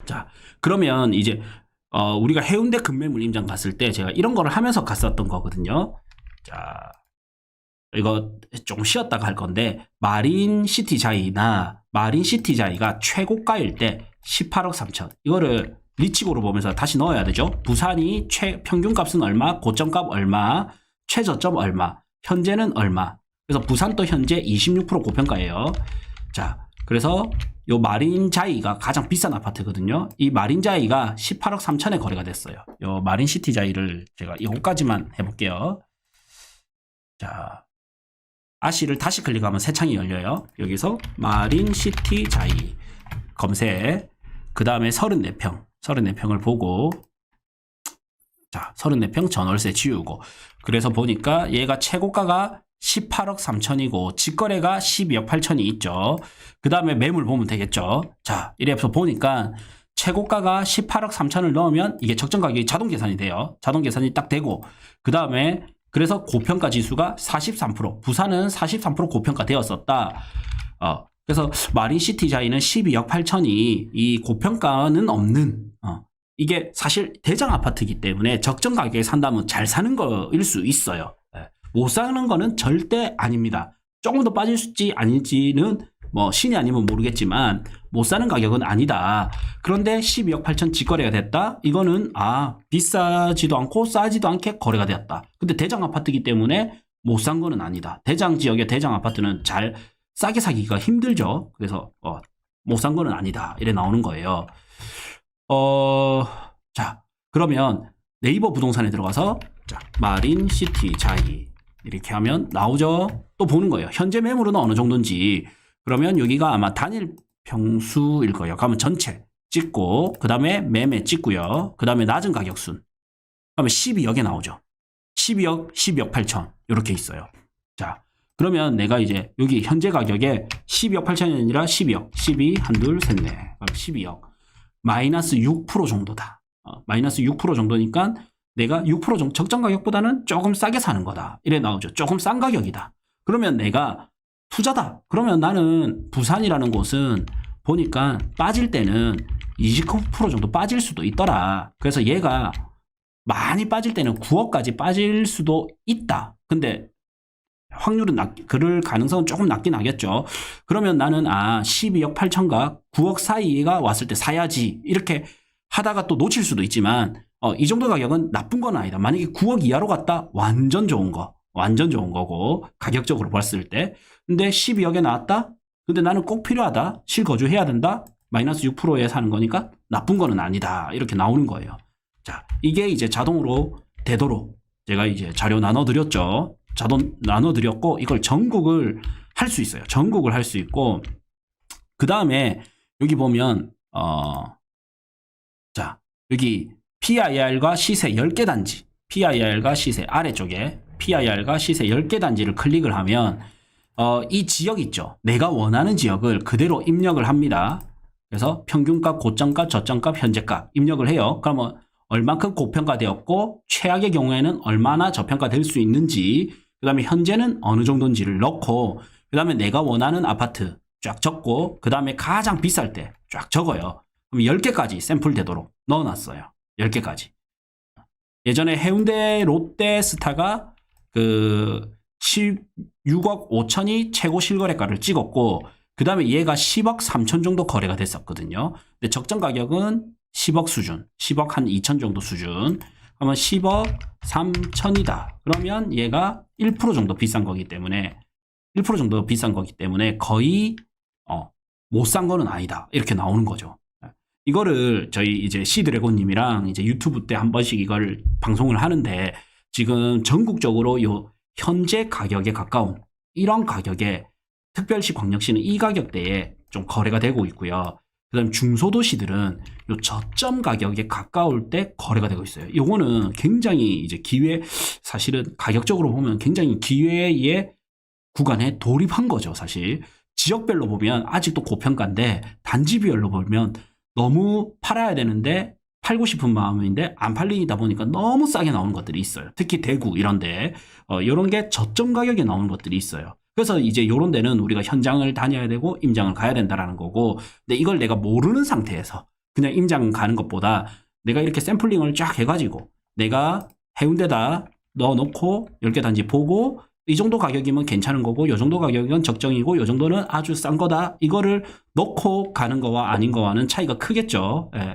자, 그러면 이제 우리가 해운대 급매물 임장 갔을 때 제가 이런 거를 하면서 갔었던 거거든요. 자, 이거 좀 쉬었다가 할 건데 마린시티자이나 마린시티자이가 최고가일 때 18억 3천 이거를 리치고로 보면서 다시 넣어야 되죠. 부산이 평균값은 얼마, 고점값 얼마, 최저점 얼마, 현재는 얼마. 그래서 부산도 현재 26% 고평가예요. 자, 그래서 요 마린자이가 가장 비싼 아파트거든요. 이 마린자이가 18억 3천에 거래가 됐어요. 요 마린시티자이를 제가 이거까지만 해볼게요. 자, 아시를 다시 클릭하면 새 창이 열려요. 여기서 마린시티자이 검색, 그 다음에 34평을 보고, 자, 34평 전월세 지우고, 그래서 보니까 얘가 최고가가 18억 3천이고 직거래가 12억 8천이 있죠. 그 다음에 매물 보면 되겠죠. 자, 이래서 보니까 최고가가 18억 3천을 넣으면 이게 적정 가격이 자동 계산이 돼요. 자동 계산이 딱 되고, 그 다음에 그래서 고평가 지수가 43%, 부산은 43% 고평가 되었었다. 그래서 마린시티자이는 12억 8천이 이 고평가는 없는, 이게 사실 대장 아파트이기 때문에 적정 가격에 산다면 잘 사는 거일 수 있어요. 못 사는 거는 절대 아닙니다. 조금 더 빠질지 아닐지는 뭐 신이 아니면 모르겠지만 못 사는 가격은 아니다. 그런데 12억 8천 직거래가 됐다. 이거는 비싸지도 않고 싸지도 않게 거래가 되었다. 근데 대장 아파트이기 때문에 못 산 거는 아니다. 대장 지역의 대장 아파트는 잘 싸게 사기가 힘들죠. 그래서 못 산 거는 아니다. 이래 나오는 거예요. 자, 그러면 네이버 부동산에 들어가서 자, 마린시티자이 이렇게 하면 나오죠. 또 보는 거예요. 현재 매물은 어느 정도인지. 그러면 여기가 아마 단일 평수일 거예요. 그러면 전체 찍고, 그 다음에 매매 찍고요. 그 다음에 낮은 가격순. 그러면 12억에 나오죠. 12억, 12억 8천. 이렇게 있어요. 자, 그러면 내가 이제 여기 현재 가격에 12억 8천이 아니라 12억. 12, 한둘, 셋, 넷. 12억. 마이너스 6% 정도다. 마이너스 6% 정도니까 내가 6% 정도 적정 가격보다는 조금 싸게 사는 거다. 이래 나오죠. 조금 싼 가격이다. 그러면 내가 투자다. 그러면 나는 부산이라는 곳은 보니까 빠질 때는 29% 정도 빠질 수도 있더라. 그래서 얘가 많이 빠질 때는 9억까지 빠질 수도 있다. 근데 확률은 그럴 가능성은 조금 낮긴 하겠죠. 그러면 나는 12억 8천과 9억 사이가 왔을 때 사야지. 이렇게 하다가 또 놓칠 수도 있지만 이 정도 가격은 나쁜 건 아니다. 만약에 9억 이하로 갔다 완전 좋은 거. 완전 좋은 거고 가격적으로 봤을 때. 근데 12억에 나왔다? 근데 나는 꼭 필요하다. 실거주해야 된다. 마이너스 6%에 사는 거니까 나쁜 거는 아니다. 이렇게 나오는 거예요. 자, 이게 이제 자동으로 되도록 제가 이제 자료 나눠드렸죠. 자동 나눠드렸고 이걸 전국을 할 수 있어요. 전국을 할 수 있고 그 다음에 여기 보면 자, 여기 PIR과 시세 10개 단지, PIR과 시세 아래쪽에 PIR과 시세 10개 단지를 클릭을 하면 이 지역 있죠. 내가 원하는 지역을 그대로 입력을 합니다. 그래서 평균값, 고점값, 저점값, 현재값 입력을 해요. 그러면 얼만큼 고평가되었고 최악의 경우에는 얼마나 저평가될 수 있는지, 그 다음에 현재는 어느 정도인지를 넣고, 그 다음에 내가 원하는 아파트 쫙 적고, 그 다음에 가장 비쌀 때 쫙 적어요. 그럼 10개까지 샘플 되도록 넣어놨어요. 10개까지. 예전에 해운대 롯데스타가 16억 5천이 최고 실거래가를 찍었고, 그 다음에 얘가 10억 3천 정도 거래가 됐었거든요. 근데 적정 가격은 10억 수준, 10억 한 2천 정도 수준. 그러면 10억 3천이다. 그러면 얘가 1% 정도 비싼 거기 때문에, 1% 정도 비싼 거기 때문에 거의 못 산 거는 아니다. 이렇게 나오는 거죠. 이거를 저희 이제 시드래곤님이랑 이제 유튜브 때 한 번씩 이걸 방송을 하는데, 지금 전국적으로 요 현재 가격에 가까운 이런 가격에 특별시 광역시는 이 가격대에 좀 거래가 되고 있고요. 그 다음에 중소도시들은 요 저점 가격에 가까울 때 거래가 되고 있어요. 요거는 굉장히 이제 사실은 가격적으로 보면 굉장히 기회의 구간에 돌입한 거죠, 사실. 지역별로 보면 아직도 고평가인데 단지별로 보면 너무 팔아야 되는데 팔고 싶은 마음인데 안 팔리다 보니까 너무 싸게 나오는 것들이 있어요. 특히 대구 이런데 이런 게 저점 가격에 나오는 것들이 있어요. 그래서 이제 이런 데는 우리가 현장을 다녀야 되고 임장을 가야 된다라는 거고, 근데 이걸 내가 모르는 상태에서 그냥 임장 가는 것보다 내가 이렇게 샘플링을 쫙 해가지고 내가 해운대다 넣어놓고 10개 단지 보고 이 정도 가격이면 괜찮은 거고 이 정도 가격은 적정이고 이 정도는 아주 싼 거다. 이거를 넣고 가는 거와 아닌 거와는 차이가 크겠죠. 예.